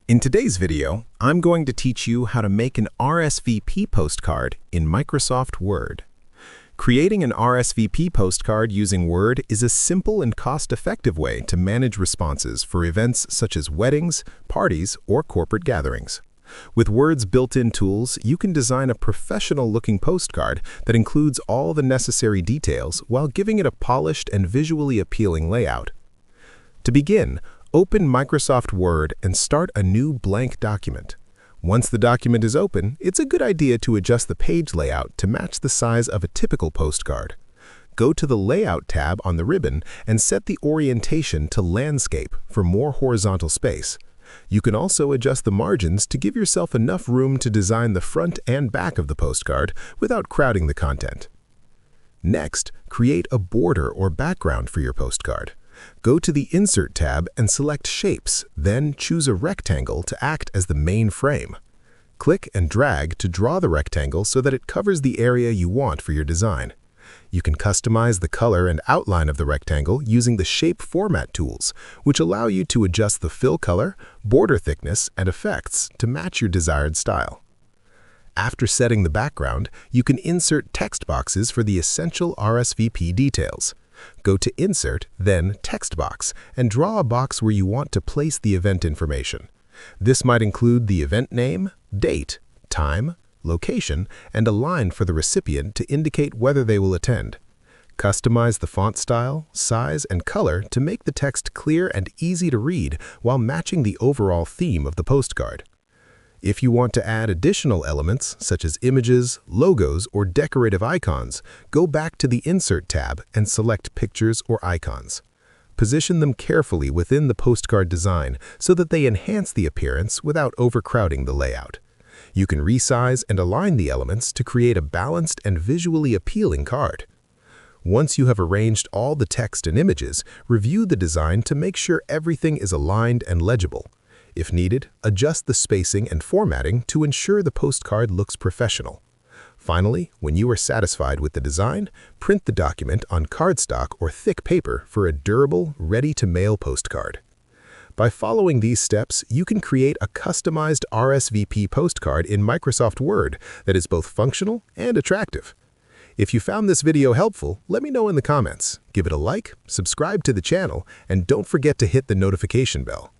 In today's video, I'm going to teach you how to make an RSVP postcard in Microsoft Word. Creating an RSVP postcard using Word is a simple and cost-effective way to manage responses for events such as weddings, parties, or corporate gatherings. With Word's built-in tools, you can design a professional-looking postcard that includes all the necessary details while giving it a polished and visually appealing layout. To begin, open Microsoft Word and start a new blank document. Once the document is open, it's a good idea to adjust the page layout to match the size of a typical postcard. Go to the Layout tab on the ribbon and set the orientation to Landscape for more horizontal space. You can also adjust the margins to give yourself enough room to design the front and back of the postcard without crowding the content. Next, create a border or background for your postcard. Go to the Insert tab and select Shapes, then choose a rectangle to act as the main frame. Click and drag to draw the rectangle so that it covers the area you want for your design. You can customize the color and outline of the rectangle using the Shape Format tools, which allow you to adjust the fill color, border thickness, and effects to match your desired style. After setting the background, you can insert text boxes for the essential RSVP details. Go to Insert, then Text Box, and draw a box where you want to place the event information. This might include the event name, date, time, location, and a line for the recipient to indicate whether they will attend. Customize the font style, size, and color to make the text clear and easy to read while matching the overall theme of the postcard. If you want to add additional elements, such as images, logos, or decorative icons, go back to the Insert tab and select Pictures or Icons. Position them carefully within the postcard design so that they enhance the appearance without overcrowding the layout. You can resize and align the elements to create a balanced and visually appealing card. Once you have arranged all the text and images, review the design to make sure everything is aligned and legible. If needed, adjust the spacing and formatting to ensure the postcard looks professional. Finally, when you are satisfied with the design, print the document on cardstock or thick paper for a durable, ready-to-mail postcard. By following these steps, you can create a customized RSVP postcard in Microsoft Word that is both functional and attractive. If you found this video helpful, let me know in the comments. Give it a like, subscribe to the channel, and don't forget to hit the notification bell.